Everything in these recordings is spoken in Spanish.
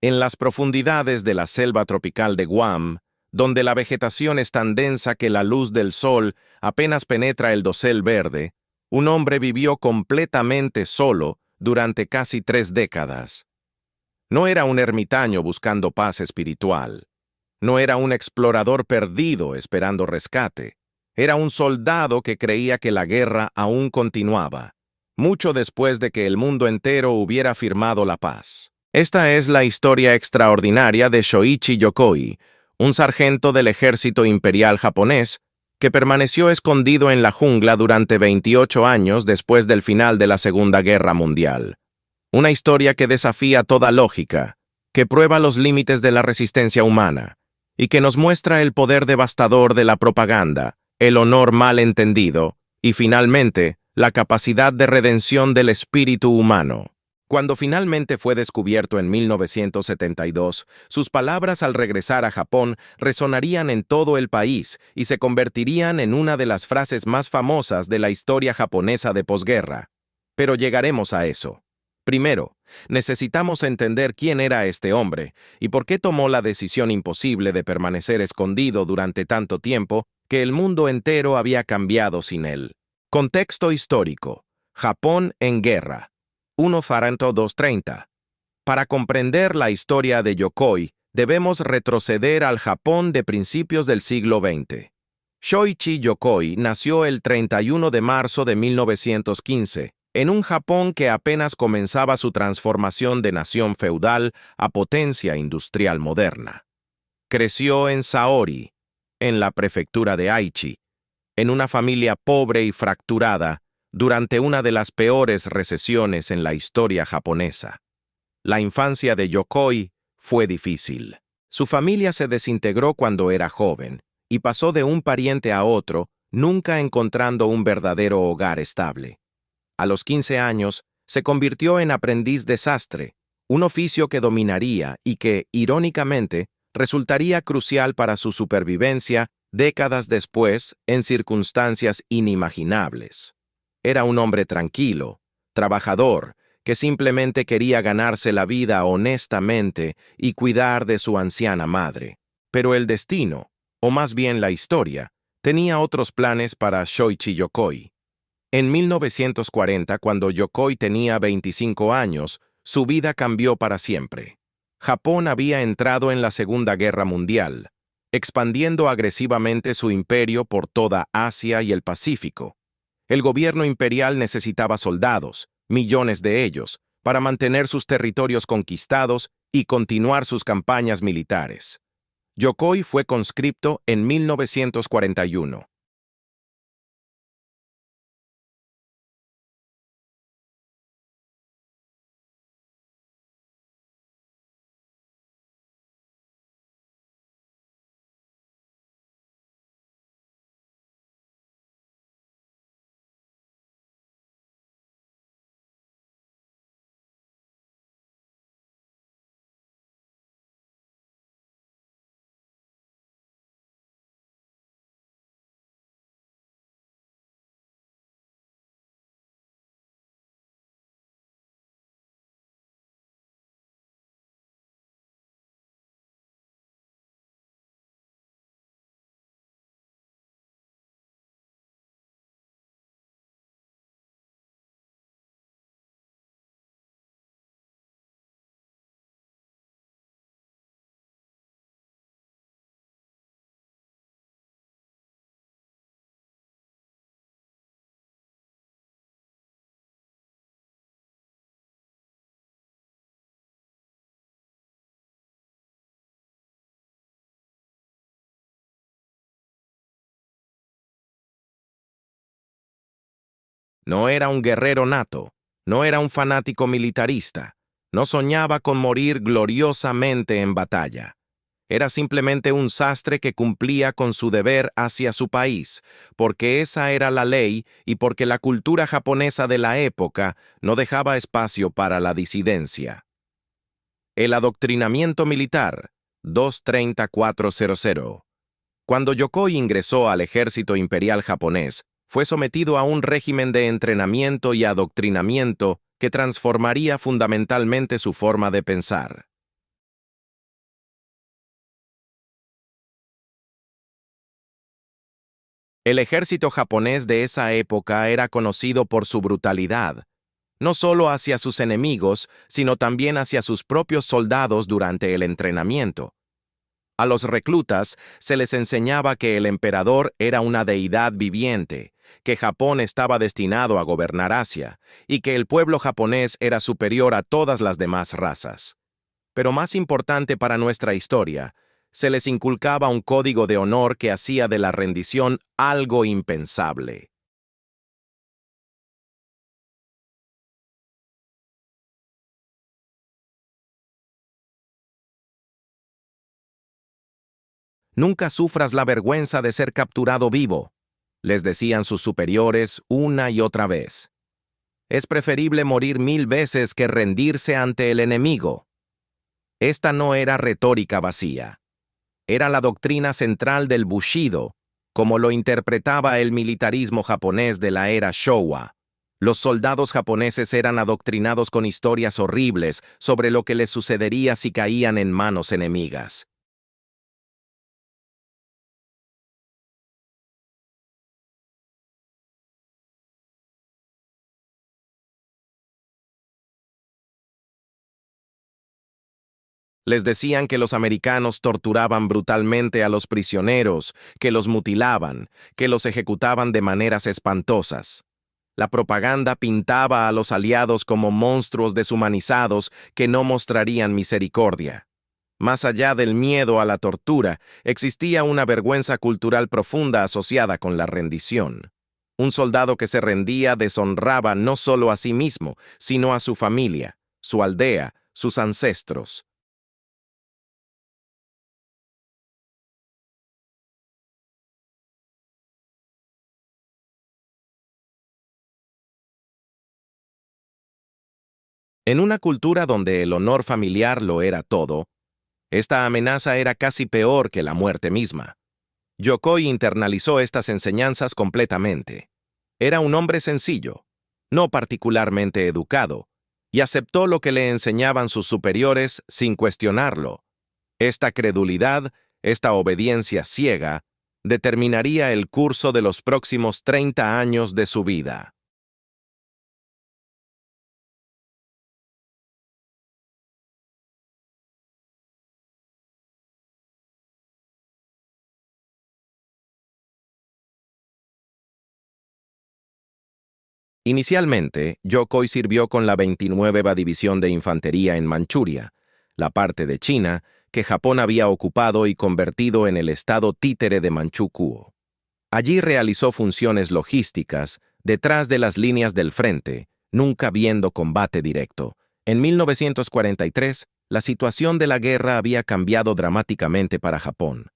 En las profundidades de la selva tropical de Guam, donde la vegetación es tan densa que la luz del sol apenas penetra el dosel verde, un hombre vivió completamente solo durante casi 3 décadas. No era un ermitaño buscando paz espiritual. No era un explorador perdido esperando rescate. Era un soldado que creía que la guerra aún continuaba, mucho después de que el mundo entero hubiera firmado la paz. Esta es la historia extraordinaria de Shoichi Yokoi, un sargento del ejército imperial japonés que permaneció escondido en la jungla durante 28 años después del final de la Segunda Guerra Mundial. Una historia que desafía toda lógica, que prueba los límites de la resistencia humana, y que nos muestra el poder devastador de la propaganda, el honor mal entendido, y finalmente, la capacidad de redención del espíritu humano. Cuando finalmente fue descubierto en 1972, sus palabras al regresar a Japón resonarían en todo el país y se convertirían en una de las frases más famosas de la historia japonesa de posguerra. Pero llegaremos a eso. Primero, necesitamos entender quién era este hombre y por qué tomó la decisión imposible de permanecer escondido durante tanto tiempo que el mundo entero había cambiado sin él. Contexto histórico. Japón en guerra. 1 Faranto 230. Para comprender la historia de Yokoi, debemos retroceder al Japón de principios del siglo XX. Shoichi Yokoi nació el 31 de marzo de 1915, en un Japón que apenas comenzaba su transformación de nación feudal a potencia industrial moderna. Creció en Saori, en la prefectura de Aichi, en una familia pobre y fracturada, durante una de las peores recesiones en la historia japonesa. La infancia de Yokoi fue difícil. Su familia se desintegró cuando era joven y pasó de un pariente a otro, nunca encontrando un verdadero hogar estable. A los 15 años, se convirtió en aprendiz de sastre, un oficio que dominaría y que, irónicamente, resultaría crucial para su supervivencia décadas después en circunstancias inimaginables. Era un hombre tranquilo, trabajador, que simplemente quería ganarse la vida honestamente y cuidar de su anciana madre. Pero el destino, o más bien la historia, tenía otros planes para Shoichi Yokoi. En 1940, cuando Yokoi tenía 25 años, su vida cambió para siempre. Japón había entrado en la Segunda Guerra Mundial, expandiendo agresivamente su imperio por toda Asia y el Pacífico. El gobierno imperial necesitaba soldados, millones de ellos, para mantener sus territorios conquistados y continuar sus campañas militares. Yokoi fue conscripto en 1941. No era un guerrero nato, no era un fanático militarista, no soñaba con morir gloriosamente en batalla. Era simplemente un sastre que cumplía con su deber hacia su país, porque esa era la ley y porque la cultura japonesa de la época no dejaba espacio para la disidencia. El adoctrinamiento militar, 23400. Cuando Yokoi ingresó al ejército imperial japonés, fue sometido a un régimen de entrenamiento y adoctrinamiento que transformaría fundamentalmente su forma de pensar. El ejército japonés de esa época era conocido por su brutalidad, no solo hacia sus enemigos, sino también hacia sus propios soldados durante el entrenamiento. A los reclutas se les enseñaba que el emperador era una deidad viviente, que Japón estaba destinado a gobernar Asia, y que el pueblo japonés era superior a todas las demás razas. Pero más importante para nuestra historia, se les inculcaba un código de honor que hacía de la rendición algo impensable. Nunca sufras la vergüenza de ser capturado vivo, les decían sus superiores una y otra vez. Es preferible morir 1000 veces que rendirse ante el enemigo. Esta no era retórica vacía. Era la doctrina central del Bushido, como lo interpretaba el militarismo japonés de la era Showa. Los soldados japoneses eran adoctrinados con historias horribles sobre lo que les sucedería si caían en manos enemigas. Les decían que los americanos torturaban brutalmente a los prisioneros, que los mutilaban, que los ejecutaban de maneras espantosas. La propaganda pintaba a los aliados como monstruos deshumanizados que no mostrarían misericordia. Más allá del miedo a la tortura, existía una vergüenza cultural profunda asociada con la rendición. Un soldado que se rendía deshonraba no solo a sí mismo, sino a su familia, su aldea, sus ancestros. En una cultura donde el honor familiar lo era todo, esta amenaza era casi peor que la muerte misma. Yokoi internalizó estas enseñanzas completamente. Era un hombre sencillo, no particularmente educado, y aceptó lo que le enseñaban sus superiores sin cuestionarlo. Esta credulidad, esta obediencia ciega, determinaría el curso de los próximos 30 años de su vida. Inicialmente, Yokoi sirvió con la 29ª División de Infantería en Manchuria, la parte de China que Japón había ocupado y convertido en el estado títere de Manchukuo. Allí realizó funciones logísticas detrás de las líneas del frente, nunca viendo combate directo. En 1943, la situación de la guerra había cambiado dramáticamente para Japón.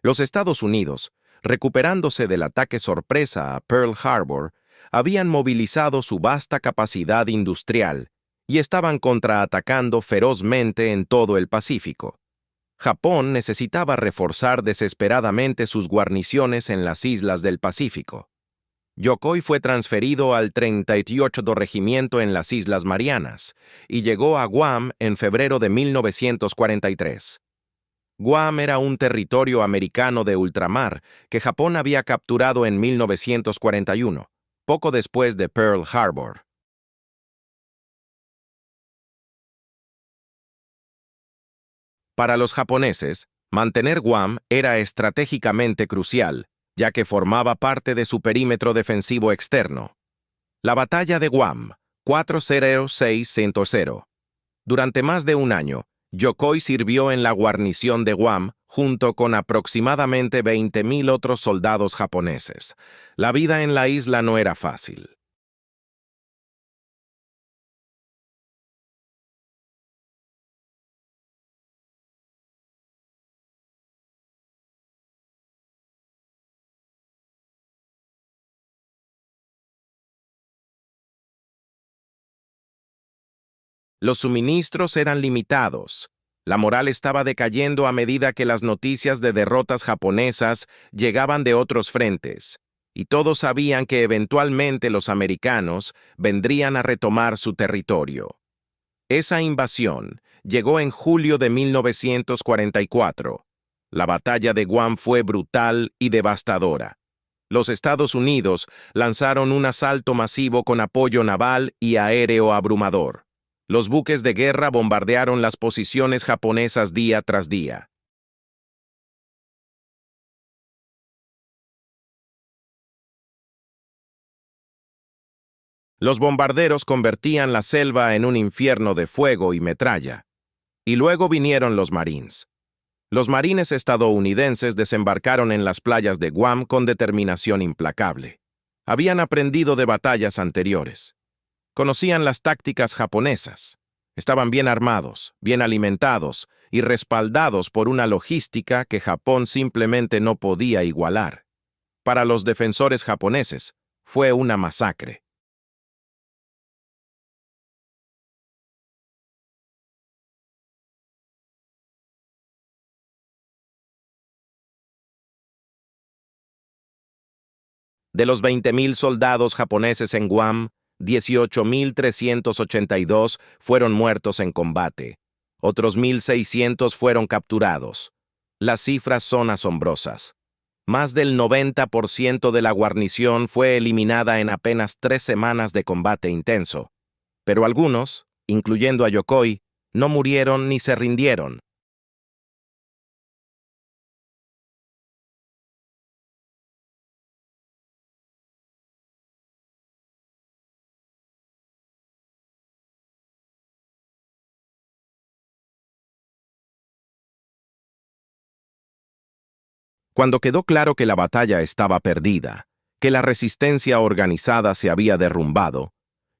Los Estados Unidos, recuperándose del ataque sorpresa a Pearl Harbor, habían movilizado su vasta capacidad industrial y estaban contraatacando ferozmente en todo el Pacífico. Japón necesitaba reforzar desesperadamente sus guarniciones en las islas del Pacífico. Yokoi fue transferido al 38º Regimiento en las Islas Marianas y llegó a Guam en febrero de 1943. Guam era un territorio americano de ultramar que Japón había capturado en 1941, poco después de Pearl Harbor. Para los japoneses, mantener Guam era estratégicamente crucial, ya que formaba parte de su perímetro defensivo externo. La batalla de Guam, 406-100. Durante más de un año, Yokoi sirvió en la guarnición de Guam junto con aproximadamente 20.000 otros soldados japoneses. La vida en la isla no era fácil. Los suministros eran limitados. La moral estaba decayendo a medida que las noticias de derrotas japonesas llegaban de otros frentes, y todos sabían que eventualmente los americanos vendrían a retomar su territorio. Esa invasión llegó en julio de 1944. La batalla de Guam fue brutal y devastadora. Los Estados Unidos lanzaron un asalto masivo con apoyo naval y aéreo abrumador. Los buques de guerra bombardearon las posiciones japonesas día tras día. Los bombarderos convertían la selva en un infierno de fuego y metralla. Y luego vinieron los Marines. Los marines estadounidenses desembarcaron en las playas de Guam con determinación implacable. Habían aprendido de batallas anteriores. Conocían las tácticas japonesas. Estaban bien armados, bien alimentados y respaldados por una logística que Japón simplemente no podía igualar. Para los defensores japoneses, fue una masacre. De los 20.000 soldados japoneses en Guam, 18.382 fueron muertos en combate. Otros 1.600 fueron capturados. Las cifras son asombrosas. Más del 90% de la guarnición fue eliminada en apenas 3 semanas de combate intenso. Pero algunos, incluyendo a Yokoi, no murieron ni se rindieron. Cuando quedó claro que la batalla estaba perdida, que la resistencia organizada se había derrumbado,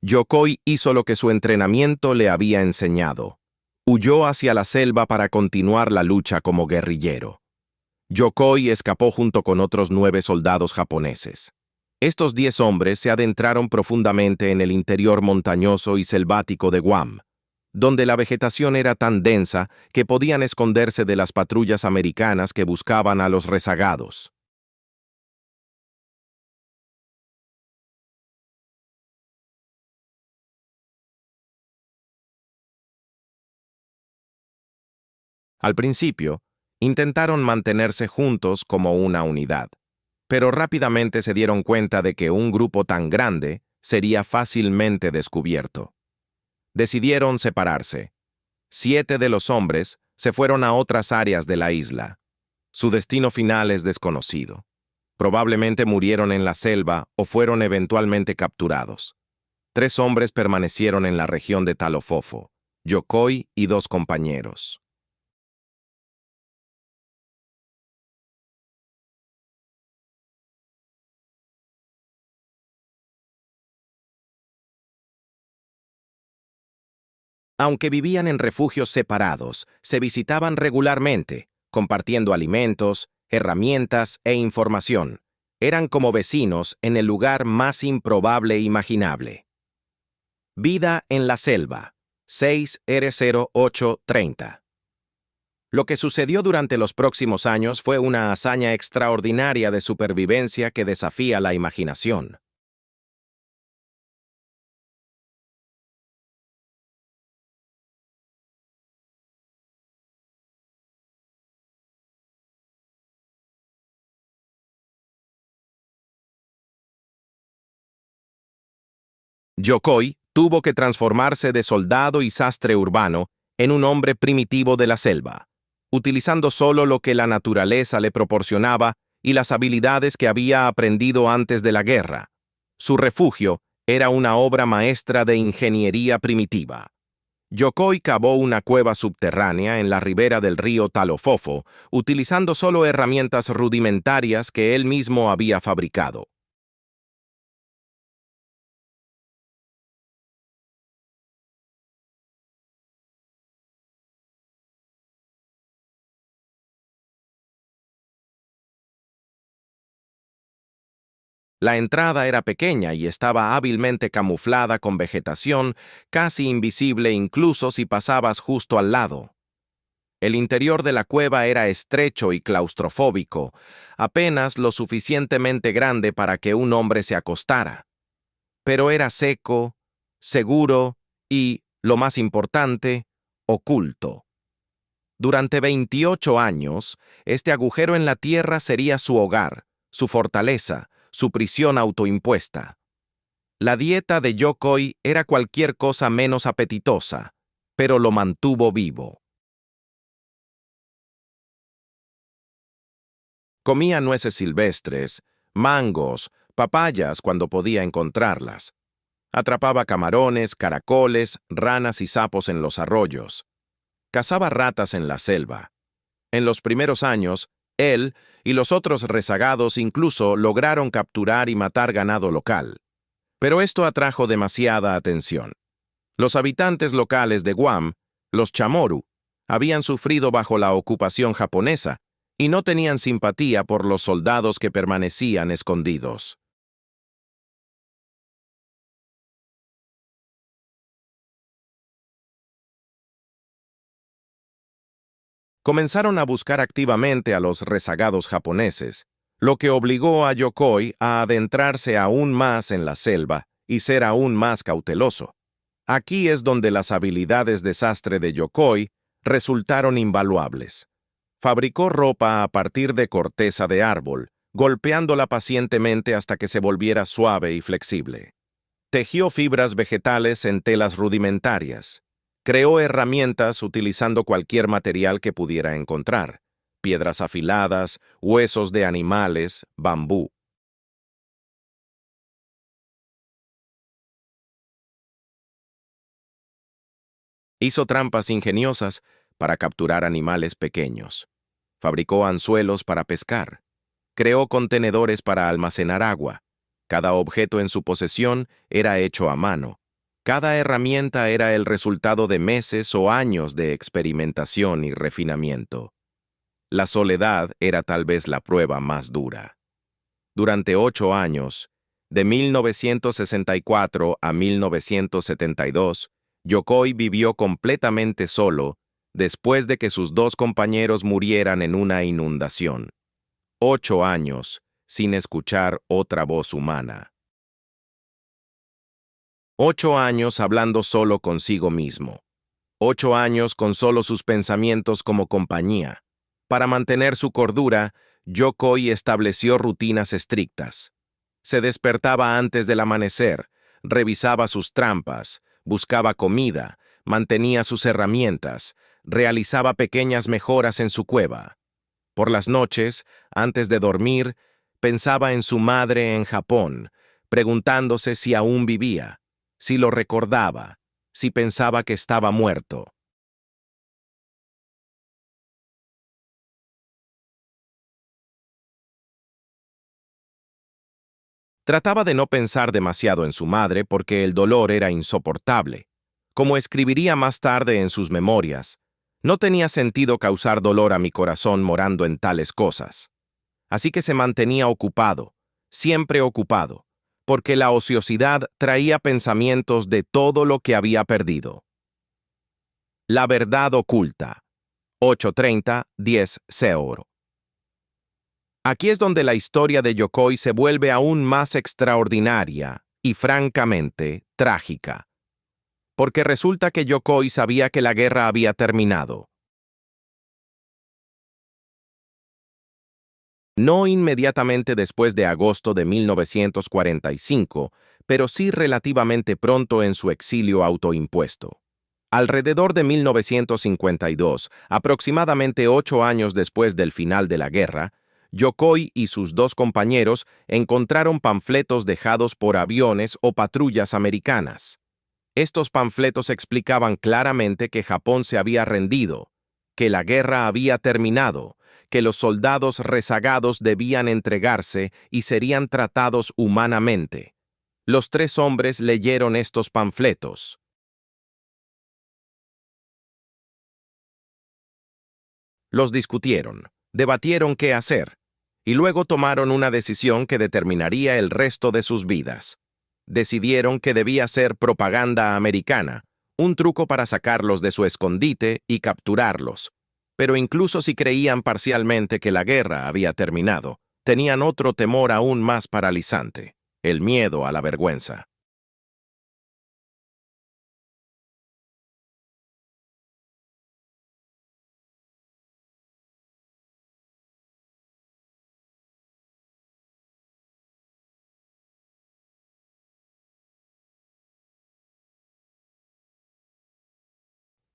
Yokoi hizo lo que su entrenamiento le había enseñado. Huyó hacia la selva para continuar la lucha como guerrillero. Yokoi escapó junto con otros 9 soldados japoneses. Estos 10 hombres se adentraron profundamente en el interior montañoso y selvático de Guam, donde la vegetación era tan densa que podían esconderse de las patrullas americanas que buscaban a los rezagados. Al principio, intentaron mantenerse juntos como una unidad, pero rápidamente se dieron cuenta de que un grupo tan grande sería fácilmente descubierto. Decidieron separarse. 7 de los hombres se fueron a otras áreas de la isla. Su destino final es desconocido. Probablemente murieron en la selva o fueron eventualmente capturados. 3 hombres permanecieron en la región de Talofofo, Yokoi y 2 compañeros. Aunque vivían en refugios separados, se visitaban regularmente, compartiendo alimentos, herramientas e información. Eran como vecinos en el lugar más improbable imaginable. Vida en la selva, 6R0830. Lo que sucedió durante los próximos años fue una hazaña extraordinaria de supervivencia que desafía la imaginación. Yokoi tuvo que transformarse de soldado y sastre urbano en un hombre primitivo de la selva, utilizando solo lo que la naturaleza le proporcionaba y las habilidades que había aprendido antes de la guerra. Su refugio era una obra maestra de ingeniería primitiva. Yokoi cavó una cueva subterránea en la ribera del río Talofofo, utilizando solo herramientas rudimentarias que él mismo había fabricado. La entrada era pequeña y estaba hábilmente camuflada con vegetación, casi invisible incluso si pasabas justo al lado. El interior de la cueva era estrecho y claustrofóbico, apenas lo suficientemente grande para que un hombre se acostara. Pero era seco, seguro y, lo más importante, oculto. Durante 28 años, este agujero en la tierra sería su hogar, su fortaleza, su prisión autoimpuesta. La dieta de Yokoi era cualquier cosa menos apetitosa, pero lo mantuvo vivo. Comía nueces silvestres, mangos, papayas cuando podía encontrarlas. Atrapaba camarones, caracoles, ranas y sapos en los arroyos. Cazaba ratas en la selva. En los primeros años, él y los otros rezagados incluso lograron capturar y matar ganado local. Pero esto atrajo demasiada atención. Los habitantes locales de Guam, los Chamorro, habían sufrido bajo la ocupación japonesa y no tenían simpatía por los soldados que permanecían escondidos. Comenzaron a buscar activamente a los rezagados japoneses, lo que obligó a Yokoi a adentrarse aún más en la selva y ser aún más cauteloso. Aquí es donde las habilidades de sastre de Yokoi resultaron invaluables. Fabricó ropa a partir de corteza de árbol, golpeándola pacientemente hasta que se volviera suave y flexible. Tejió fibras vegetales en telas rudimentarias. Creó herramientas utilizando cualquier material que pudiera encontrar: piedras afiladas, huesos de animales, bambú. Hizo trampas ingeniosas para capturar animales pequeños. Fabricó anzuelos para pescar. Creó contenedores para almacenar agua. Cada objeto en su posesión era hecho a mano. Cada herramienta era el resultado de meses o años de experimentación y refinamiento. La soledad era tal vez la prueba más dura. Durante 8 años, de 1964 a 1972, Yokoi vivió completamente solo después de que sus 2 compañeros murieran en una inundación. 8 años sin escuchar otra voz humana. 8 años hablando solo consigo mismo. 8 años con solo sus pensamientos como compañía. Para mantener su cordura, Yokoi estableció rutinas estrictas. Se despertaba antes del amanecer, revisaba sus trampas, buscaba comida, mantenía sus herramientas, realizaba pequeñas mejoras en su cueva. Por las noches, antes de dormir, pensaba en su madre en Japón, preguntándose si aún vivía, si lo recordaba, si pensaba que estaba muerto. Trataba de no pensar demasiado en su madre porque el dolor era insoportable. Como escribiría más tarde en sus memorias, no tenía sentido causar dolor a mi corazón morando en tales cosas. Así que se mantenía ocupado, siempre ocupado, porque la ociosidad traía pensamientos de todo lo que había perdido. La verdad oculta. 8:30, 10 Seor. Aquí es donde la historia de Yokoi se vuelve aún más extraordinaria y francamente trágica. Porque resulta que Yokoi sabía que la guerra había terminado. No inmediatamente después de agosto de 1945, pero sí relativamente pronto en su exilio autoimpuesto. Alrededor de 1952, aproximadamente 8 años después del final de la guerra, Yokoi y sus 2 compañeros encontraron panfletos dejados por aviones o patrullas americanas. Estos panfletos explicaban claramente que Japón se había rendido, que la guerra había terminado, que los soldados rezagados debían entregarse y serían tratados humanamente. Los 3 hombres leyeron estos panfletos. Los discutieron, debatieron qué hacer, y luego tomaron una decisión que determinaría el resto de sus vidas. Decidieron que debía ser propaganda americana, un truco para sacarlos de su escondite y capturarlos. Pero incluso si creían parcialmente que la guerra había terminado, tenían otro temor aún más paralizante: el miedo a la vergüenza.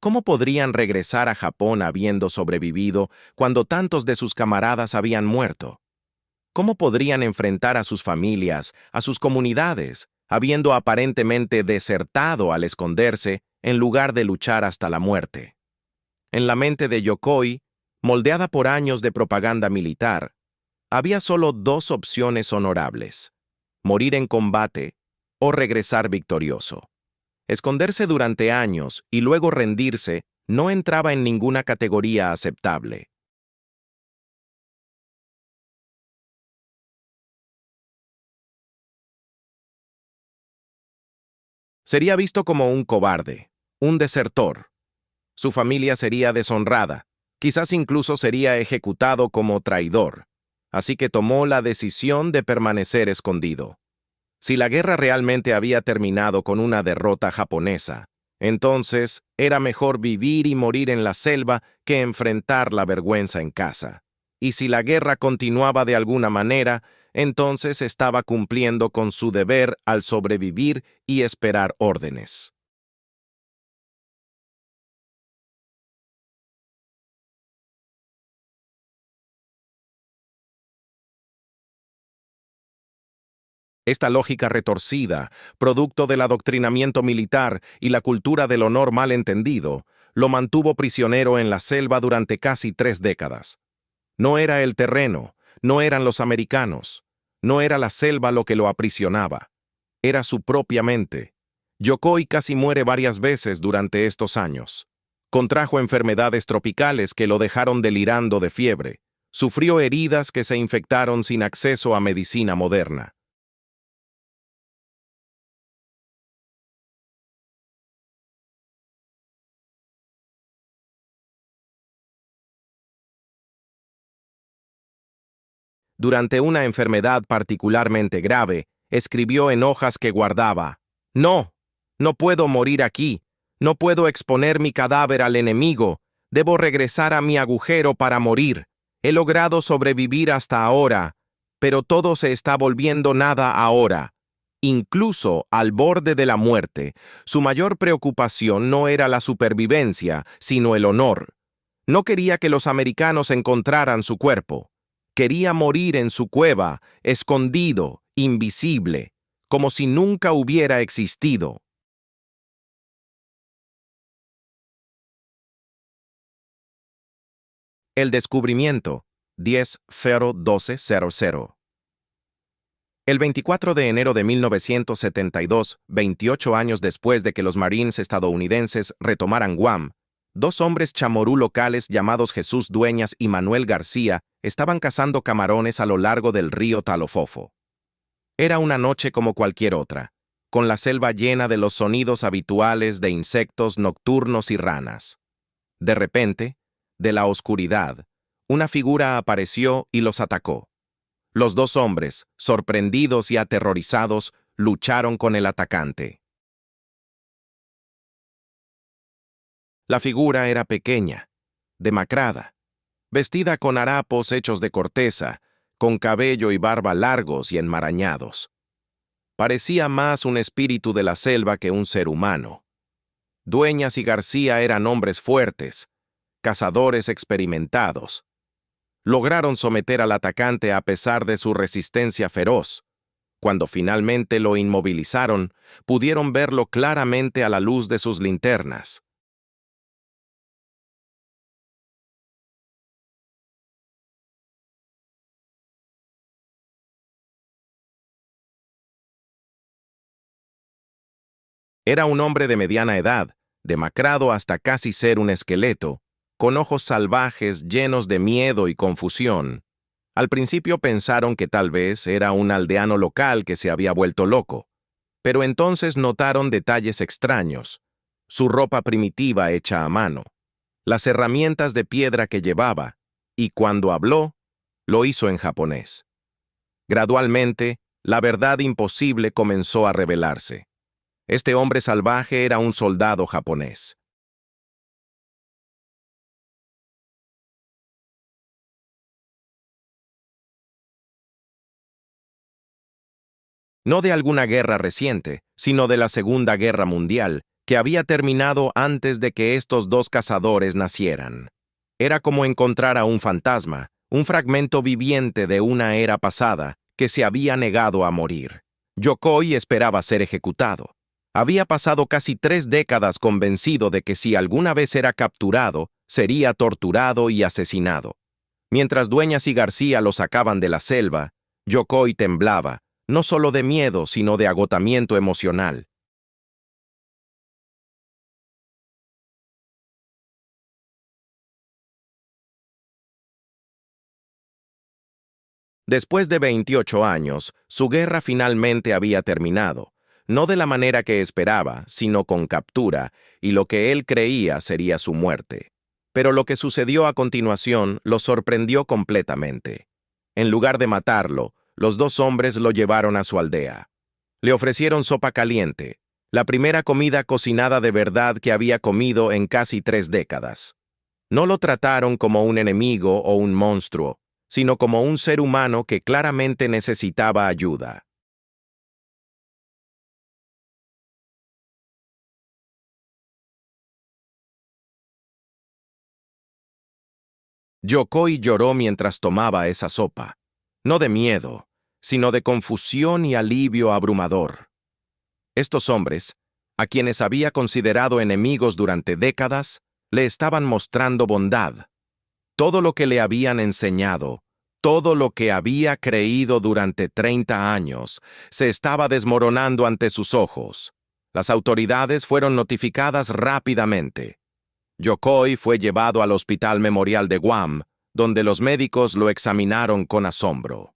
¿Cómo podrían regresar a Japón habiendo sobrevivido cuando tantos de sus camaradas habían muerto? ¿Cómo podrían enfrentar a sus familias, a sus comunidades, habiendo aparentemente desertado al esconderse en lugar de luchar hasta la muerte? En la mente de Yokoi, moldeada por años de propaganda militar, había solo dos opciones honorables: morir en combate o regresar victorioso. Esconderse durante años y luego rendirse no entraba en ninguna categoría aceptable. Sería visto como un cobarde, un desertor. Su familia sería deshonrada, quizás incluso sería ejecutado como traidor. Así que tomó la decisión de permanecer escondido. Si la guerra realmente había terminado con una derrota japonesa, entonces era mejor vivir y morir en la selva que enfrentar la vergüenza en casa. Y si la guerra continuaba de alguna manera, entonces estaba cumpliendo con su deber al sobrevivir y esperar órdenes. Esta lógica retorcida, producto del adoctrinamiento militar y la cultura del honor mal entendido, lo mantuvo prisionero en la selva durante casi 3 décadas. No era el terreno, no eran los americanos, no era la selva lo que lo aprisionaba, era su propia mente. Yokoi casi muere varias veces durante estos años. Contrajo enfermedades tropicales que lo dejaron delirando de fiebre. Sufrió heridas que se infectaron sin acceso a medicina moderna. Durante una enfermedad particularmente grave, escribió en hojas que guardaba: «No, no puedo morir aquí, no puedo exponer mi cadáver al enemigo, debo regresar a mi agujero para morir. He logrado sobrevivir hasta ahora, pero todo se está volviendo nada ahora». Incluso al borde de la muerte, su mayor preocupación no era la supervivencia, sino el honor. No quería que los americanos encontraran su cuerpo. Quería morir en su cueva, escondido, invisible, como si nunca hubiera existido. El descubrimiento, 10-1200. El 24 de enero de 1972, 28 años después de que los Marines estadounidenses retomaran Guam, dos hombres chamorú locales llamados Jesús Dueñas y Manuel García estaban cazando camarones a lo largo del río Talofofo. Era una noche como cualquier otra, con la selva llena de los sonidos habituales de insectos nocturnos y ranas. De repente, de la oscuridad, una figura apareció y los atacó. Los dos hombres, sorprendidos y aterrorizados, lucharon con el atacante. La figura era pequeña, demacrada, vestida con harapos hechos de corteza, con cabello y barba largos y enmarañados. Parecía más un espíritu de la selva que un ser humano. Dueñas y García eran hombres fuertes, cazadores experimentados. Lograron someter al atacante a pesar de su resistencia feroz. Cuando finalmente lo inmovilizaron, pudieron verlo claramente a la luz de sus linternas. Era un hombre de mediana edad, demacrado hasta casi ser un esqueleto, con ojos salvajes llenos de miedo y confusión. Al principio pensaron que tal vez era un aldeano local que se había vuelto loco, pero entonces notaron detalles extraños: su ropa primitiva hecha a mano, las herramientas de piedra que llevaba, y cuando habló, lo hizo en japonés. Gradualmente, la verdad imposible comenzó a revelarse. Este hombre salvaje era un soldado japonés. No de alguna guerra reciente, sino de la Segunda Guerra Mundial, que había terminado antes de que estos dos cazadores nacieran. Era como encontrar a un fantasma, un fragmento viviente de una era pasada que se había negado a morir. Yokoi esperaba ser ejecutado. Había pasado casi 3 décadas convencido de que si alguna vez era capturado, sería torturado y asesinado. Mientras Dueñas y García lo sacaban de la selva, Yokoi temblaba, no solo de miedo, sino de agotamiento emocional. Después de 28 años, su guerra finalmente había terminado, no de la manera que esperaba, sino con captura, y lo que él creía sería su muerte. Pero lo que sucedió a continuación lo sorprendió completamente. En lugar de matarlo, los dos hombres lo llevaron a su aldea. Le ofrecieron sopa caliente, la primera comida cocinada de verdad que había comido en casi 3 décadas. No lo trataron como un enemigo o un monstruo, sino como un ser humano que claramente necesitaba ayuda. Yokoi lloró mientras tomaba esa sopa, no de miedo, sino de confusión y alivio abrumador. Estos hombres, a quienes había considerado enemigos durante décadas, le estaban mostrando bondad. Todo lo que le habían enseñado, todo lo que había creído durante 30 años, se estaba desmoronando ante sus ojos. Las autoridades fueron notificadas rápidamente. Yokoi fue llevado al Hospital Memorial de Guam, donde los médicos lo examinaron con asombro.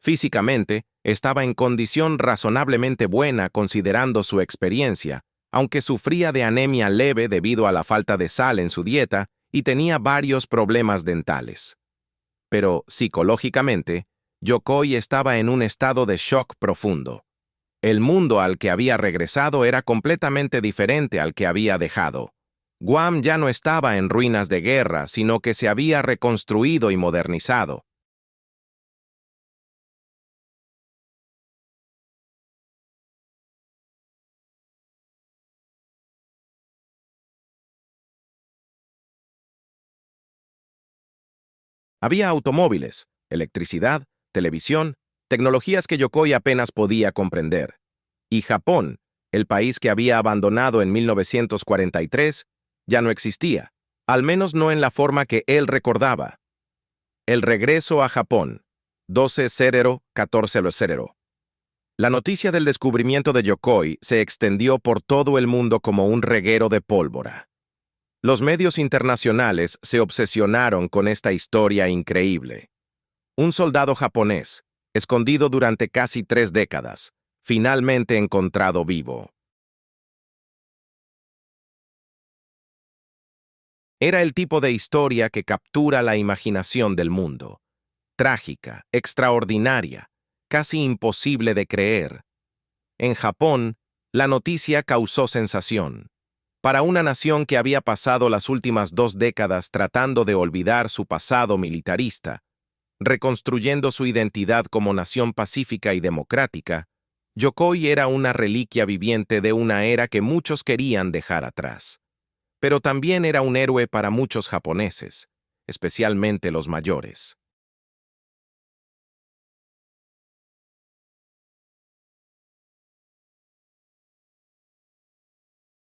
Físicamente, estaba en condición razonablemente buena considerando su experiencia, aunque sufría de anemia leve debido a la falta de sal en su dieta y tenía varios problemas dentales. Pero, psicológicamente, Yokoi estaba en un estado de shock profundo. El mundo al que había regresado era completamente diferente al que había dejado. Guam ya no estaba en ruinas de guerra, sino que se había reconstruido y modernizado. Había automóviles, electricidad, televisión, tecnologías que Yokoi apenas podía comprender. Y Japón, el país que había abandonado en 1943, ya no existía, al menos no en la forma que él recordaba. El regreso a Japón, 12-14. La noticia del descubrimiento de Yokoi se extendió por todo el mundo como un reguero de pólvora. Los medios internacionales se obsesionaron con esta historia increíble. Un soldado japonés, escondido durante casi 3 décadas, finalmente encontrado vivo. Era el tipo de historia que captura la imaginación del mundo. Trágica, extraordinaria, casi imposible de creer. En Japón, la noticia causó sensación. Para una nación que había pasado las últimas 2 décadas tratando de olvidar su pasado militarista, reconstruyendo su identidad como nación pacífica y democrática, Yokoi era una reliquia viviente de una era que muchos querían dejar atrás. Pero también era un héroe para muchos japoneses, especialmente los mayores.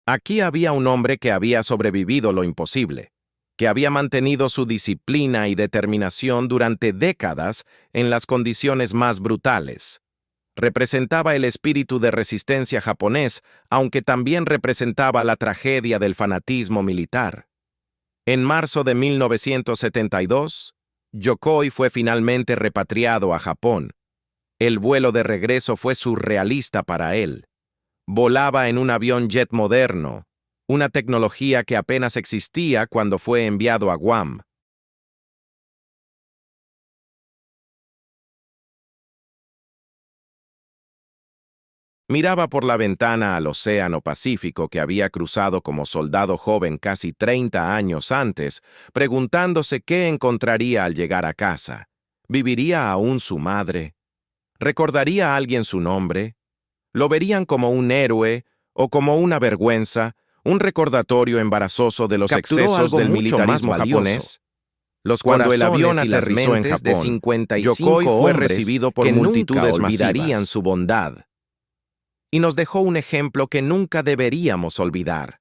Aquí había un hombre que había sobrevivido lo imposible, que había mantenido su disciplina y determinación durante décadas en las condiciones más brutales. Representaba el espíritu de resistencia japonés, aunque también representaba la tragedia del fanatismo militar. En marzo de 1972, Yokoi fue finalmente repatriado a Japón. El vuelo de regreso fue surrealista para él. Volaba en un avión jet moderno, una tecnología que apenas existía cuando fue enviado a Guam. Miraba por la ventana al Océano Pacífico que había cruzado como soldado joven casi 30 años antes, preguntándose qué encontraría al llegar a casa. ¿Viviría aún su madre? ¿Recordaría a alguien su nombre? ¿Lo verían como un héroe o como una vergüenza, un recordatorio embarazoso de los Capturó excesos algo del mucho militarismo más valioso. japonés? Cuando el avión Corazones y las aterrizó en mentes de Japón, 55 Yokoi fue hombres recibido por que multitudes nunca olvidarían masivas. su bondad. Y nos dejó un ejemplo que nunca deberíamos olvidar.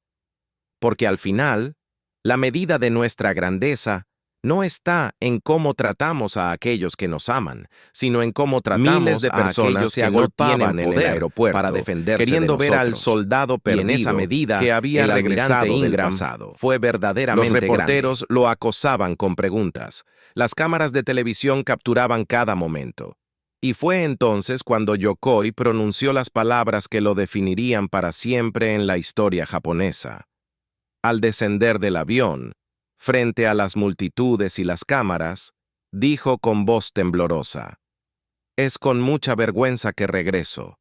Porque al final, la medida de nuestra grandeza no está en cómo tratamos a aquellos que nos aman, sino en cómo tratamos Miles de a personas aquellos se que no agolpaban tienen en el poder aeropuerto para defenderse queriendo de ver al nosotros. soldado Y en esa perdido medida que había el almirante regresado del Ingram pasado. fue verdaderamente Los reporteros grande. Lo acosaban con preguntas. Las cámaras de televisión capturaban cada momento. Y fue entonces cuando Yokoi pronunció las palabras que lo definirían para siempre en la historia japonesa. Al descender del avión, frente a las multitudes y las cámaras, dijo con voz temblorosa: «Es con mucha vergüenza que regreso».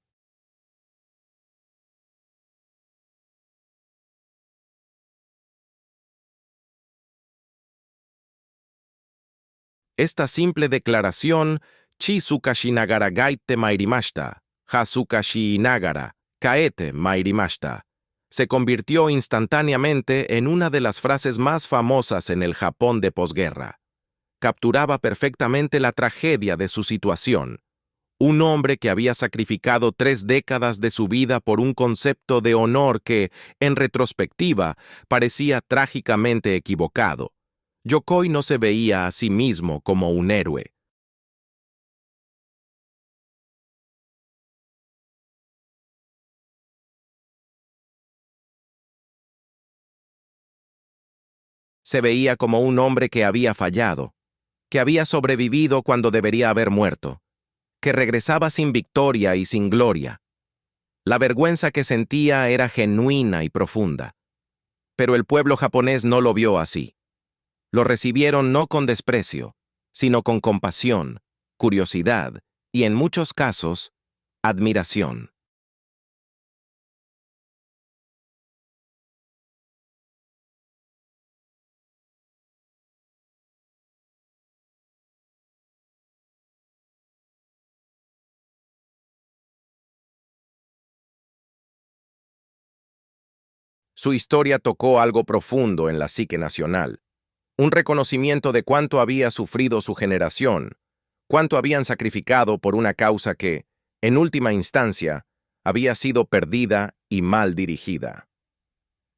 Esta simple declaración, Chizuka Shinagara gaite mairimashita, Hasuka Shinagara, kaete mairimashita, se convirtió instantáneamente en una de las frases más famosas en el Japón de posguerra. Capturaba perfectamente la tragedia de su situación. Un hombre que había sacrificado 3 décadas de su vida por un concepto de honor que, en retrospectiva, parecía trágicamente equivocado. Yokoi no se veía a sí mismo como un héroe. Se veía como un hombre que había fallado, que había sobrevivido cuando debería haber muerto, que regresaba sin victoria y sin gloria. La vergüenza que sentía era genuina y profunda. Pero el pueblo japonés no lo vio así. Lo recibieron no con desprecio, sino con compasión, curiosidad y, en muchos casos, admiración. Su historia tocó algo profundo en la psique nacional, un reconocimiento de cuánto había sufrido su generación, cuánto habían sacrificado por una causa que, en última instancia, había sido perdida y mal dirigida.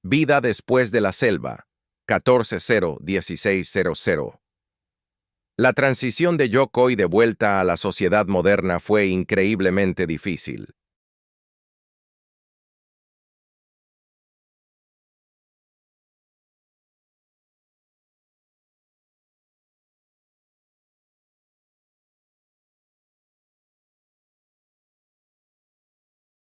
Vida después de la selva, 14-0-1600. La transición de Yokoi de vuelta a la sociedad moderna fue increíblemente difícil.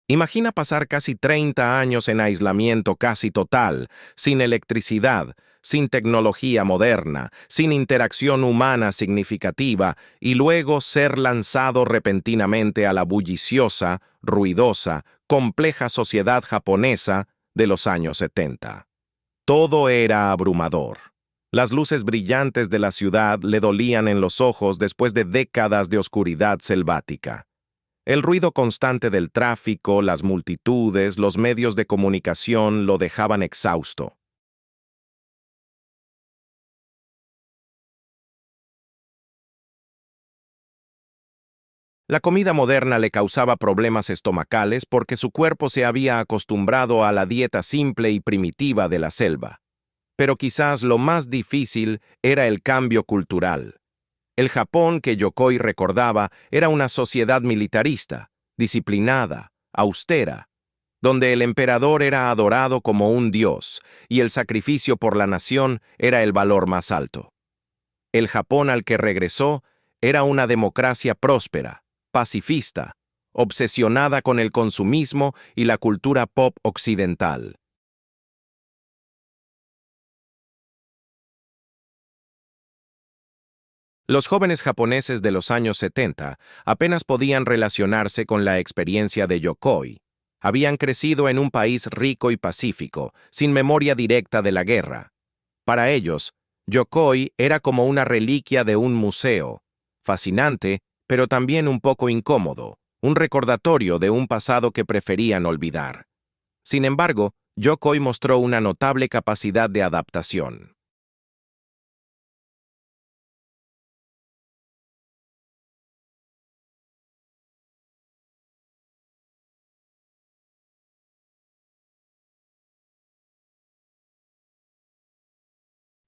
Imagina pasar casi 30 años en aislamiento casi total, sin electricidad, sin tecnología moderna, sin interacción humana significativa, y luego ser lanzado repentinamente a la bulliciosa, ruidosa, compleja sociedad japonesa de los años 70. Todo era abrumador. Las luces brillantes de la ciudad le dolían en los ojos después de décadas de oscuridad selvática. El ruido constante del tráfico, las multitudes, los medios de comunicación lo dejaban exhausto. La comida moderna le causaba problemas estomacales porque su cuerpo se había acostumbrado a la dieta simple y primitiva de la selva. Pero quizás lo más difícil era el cambio cultural. El Japón que Yokoi recordaba era una sociedad militarista, disciplinada, austera, donde el emperador era adorado como un dios y el sacrificio por la nación era el valor más alto. El Japón al que regresó era una democracia próspera, pacifista, obsesionada con el consumismo y la cultura pop occidental. Los jóvenes japoneses de los años 70 apenas podían relacionarse con la experiencia de Yokoi. Habían crecido en un país rico y pacífico, sin memoria directa de la guerra. Para ellos, Yokoi era como una reliquia de un museo, fascinante, pero también un poco incómodo, un recordatorio de un pasado que preferían olvidar. Sin embargo, Yokoi mostró una notable capacidad de adaptación.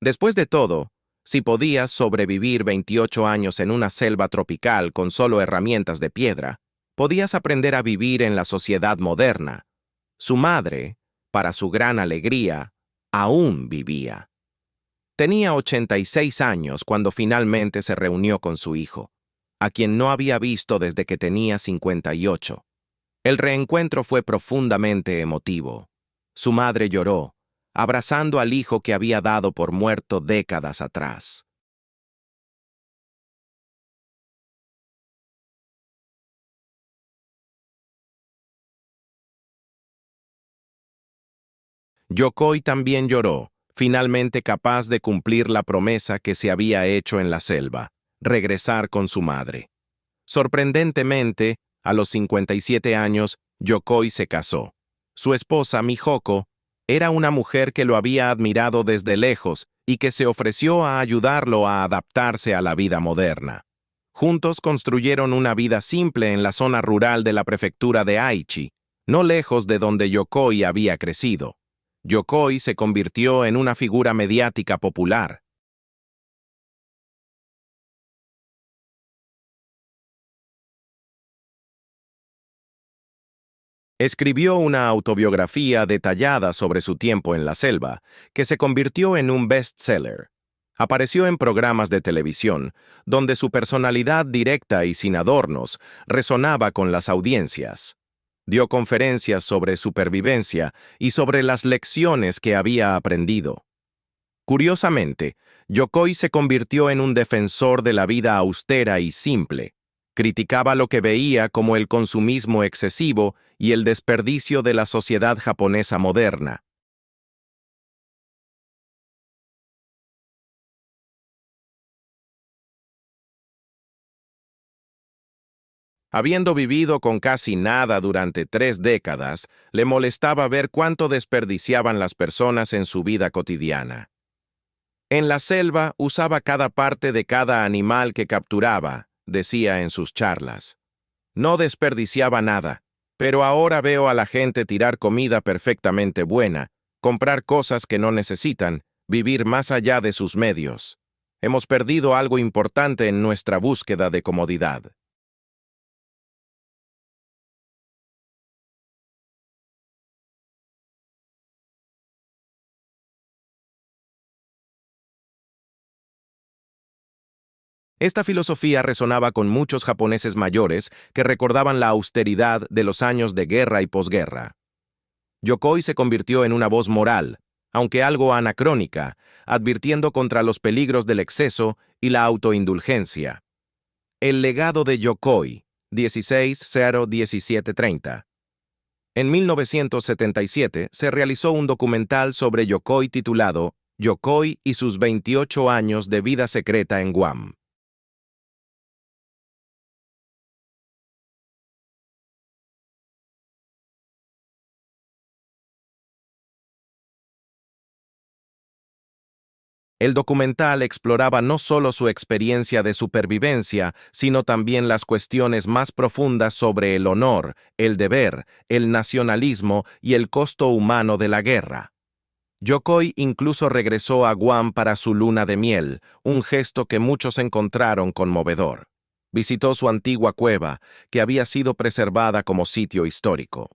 Después de todo, si podías sobrevivir 28 años en una selva tropical con solo herramientas de piedra, podías aprender a vivir en la sociedad moderna. Su madre, para su gran alegría, aún vivía. Tenía 86 años cuando finalmente se reunió con su hijo, a quien no había visto desde que tenía 58. El reencuentro fue profundamente emotivo. Su madre lloró, abrazando al hijo que había dado por muerto décadas atrás. Yokoi también lloró, finalmente capaz de cumplir la promesa que se había hecho en la selva, regresar con su madre. Sorprendentemente, a los 57 años, Yokoi se casó. Su esposa, Mihoko, era una mujer que lo había admirado desde lejos y que se ofreció a ayudarlo a adaptarse a la vida moderna. Juntos construyeron una vida simple en la zona rural de la prefectura de Aichi, no lejos de donde Yokoi había crecido. Yokoi se convirtió en una figura mediática popular. Escribió una autobiografía detallada sobre su tiempo en la selva, que se convirtió en un bestseller. Apareció en programas de televisión, donde su personalidad directa y sin adornos resonaba con las audiencias. Dio conferencias sobre supervivencia y sobre las lecciones que había aprendido. Curiosamente, Yokoi se convirtió en un defensor de la vida austera y simple. Criticaba lo que veía como el consumismo excesivo y el desperdicio de la sociedad japonesa moderna. Habiendo vivido con casi nada durante 3 décadas, le molestaba ver cuánto desperdiciaban las personas en su vida cotidiana. En la selva usaba cada parte de cada animal que capturaba, decía en sus charlas. No desperdiciaba nada, pero ahora veo a la gente tirar comida perfectamente buena, comprar cosas que no necesitan, vivir más allá de sus medios. Hemos perdido algo importante en nuestra búsqueda de comodidad. Esta filosofía resonaba con muchos japoneses mayores que recordaban la austeridad de los años de guerra y posguerra. Yokoi se convirtió en una voz moral, aunque algo anacrónica, advirtiendo contra los peligros del exceso y la autoindulgencia. El legado de Yokoi, 16-0-1730. En 1977 se realizó un documental sobre Yokoi titulado Yokoi y sus 28 años de vida secreta en Guam. El documental exploraba no solo su experiencia de supervivencia, sino también las cuestiones más profundas sobre el honor, el deber, el nacionalismo y el costo humano de la guerra. Yokoi incluso regresó a Guam para su luna de miel, un gesto que muchos encontraron conmovedor. Visitó su antigua cueva, que había sido preservada como sitio histórico.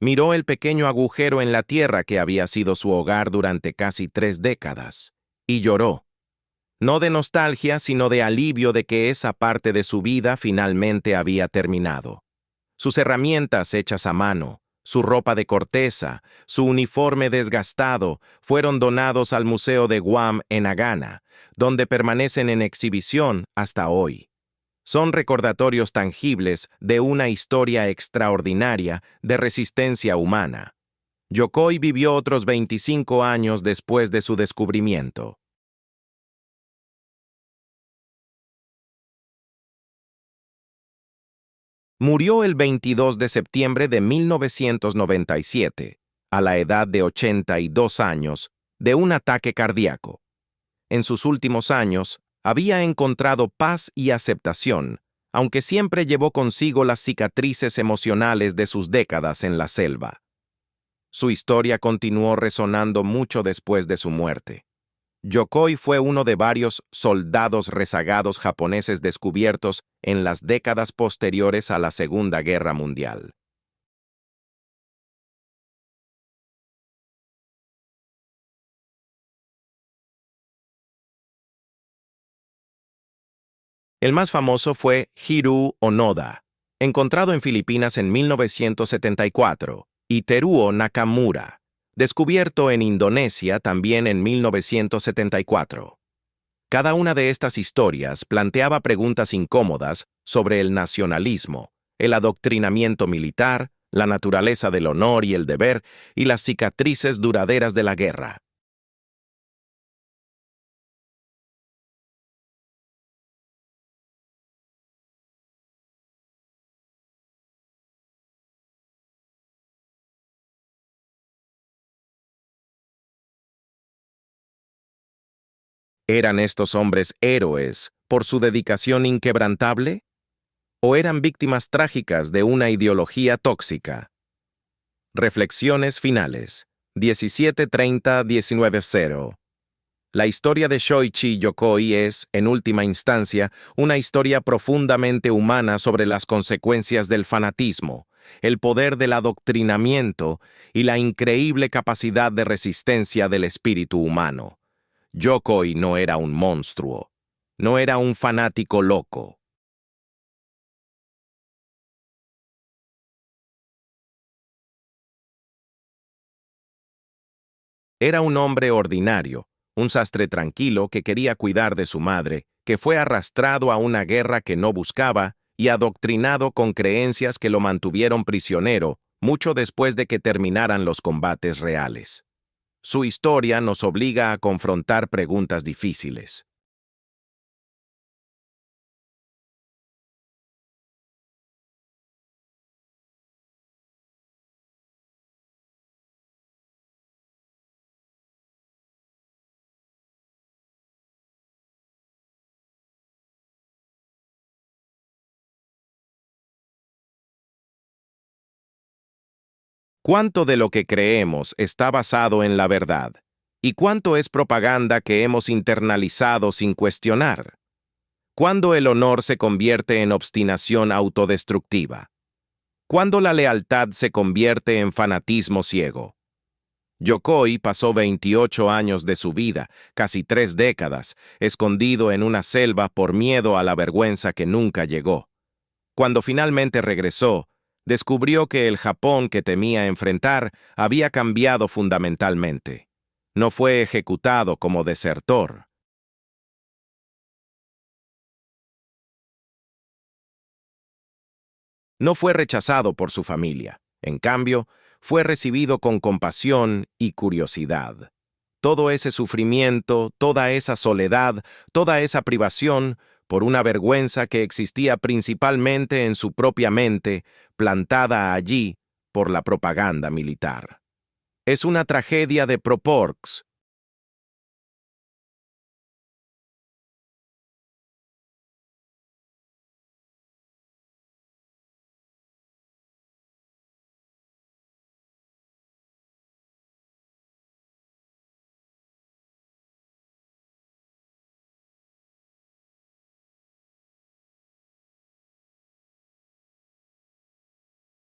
Miró el pequeño agujero en la tierra que había sido su hogar durante casi 3 décadas, y lloró. No de nostalgia, sino de alivio de que esa parte de su vida finalmente había terminado. Sus herramientas hechas a mano, su ropa de corteza, su uniforme desgastado, fueron donados al Museo de Guam en Hagana, donde permanecen en exhibición hasta hoy. Son recordatorios tangibles de una historia extraordinaria de resistencia humana. Yokoi vivió otros 25 años después de su descubrimiento. Murió el 22 de septiembre de 1997, a la edad de 82 años, de un ataque cardíaco. En sus últimos años, había encontrado paz y aceptación, aunque siempre llevó consigo las cicatrices emocionales de sus décadas en la selva. Su historia continuó resonando mucho después de su muerte. Yokoi fue uno de varios soldados rezagados japoneses descubiertos en las décadas posteriores a la Segunda Guerra Mundial. El más famoso fue Hiroo Onoda, encontrado en Filipinas en 1974, y Teruo Nakamura, descubierto en Indonesia también en 1974. Cada una de estas historias planteaba preguntas incómodas sobre el nacionalismo, el adoctrinamiento militar, la naturaleza del honor y el deber, y las cicatrices duraderas de la guerra. ¿Eran estos hombres héroes por su dedicación inquebrantable? ¿O eran víctimas trágicas de una ideología tóxica? Reflexiones finales. 1730-19-0. La historia de Shoichi Yokoi es, en última instancia, una historia profundamente humana sobre las consecuencias del fanatismo, el poder del adoctrinamiento y la increíble capacidad de resistencia del espíritu humano. Yokoi no era un monstruo, no era un fanático loco. Era un hombre ordinario, un sastre tranquilo que quería cuidar de su madre, que fue arrastrado a una guerra que no buscaba y adoctrinado con creencias que lo mantuvieron prisionero mucho después de que terminaran los combates reales. Su historia nos obliga a confrontar preguntas difíciles. ¿Cuánto de lo que creemos está basado en la verdad? ¿Y cuánto es propaganda que hemos internalizado sin cuestionar? ¿Cuándo el honor se convierte en obstinación autodestructiva? ¿Cuándo la lealtad se convierte en fanatismo ciego? Yokoi pasó 28 años de su vida, casi 3 décadas, escondido en una selva por miedo a la vergüenza que nunca llegó. Cuando finalmente regresó, descubrió que el Japón que temía enfrentar había cambiado fundamentalmente. No fue ejecutado como desertor. No fue rechazado por su familia. En cambio, fue recibido con compasión y curiosidad. Todo ese sufrimiento, toda esa soledad, toda esa privación, por una vergüenza que existía principalmente en su propia mente, plantada allí por la propaganda militar. Es una tragedia de proporcs,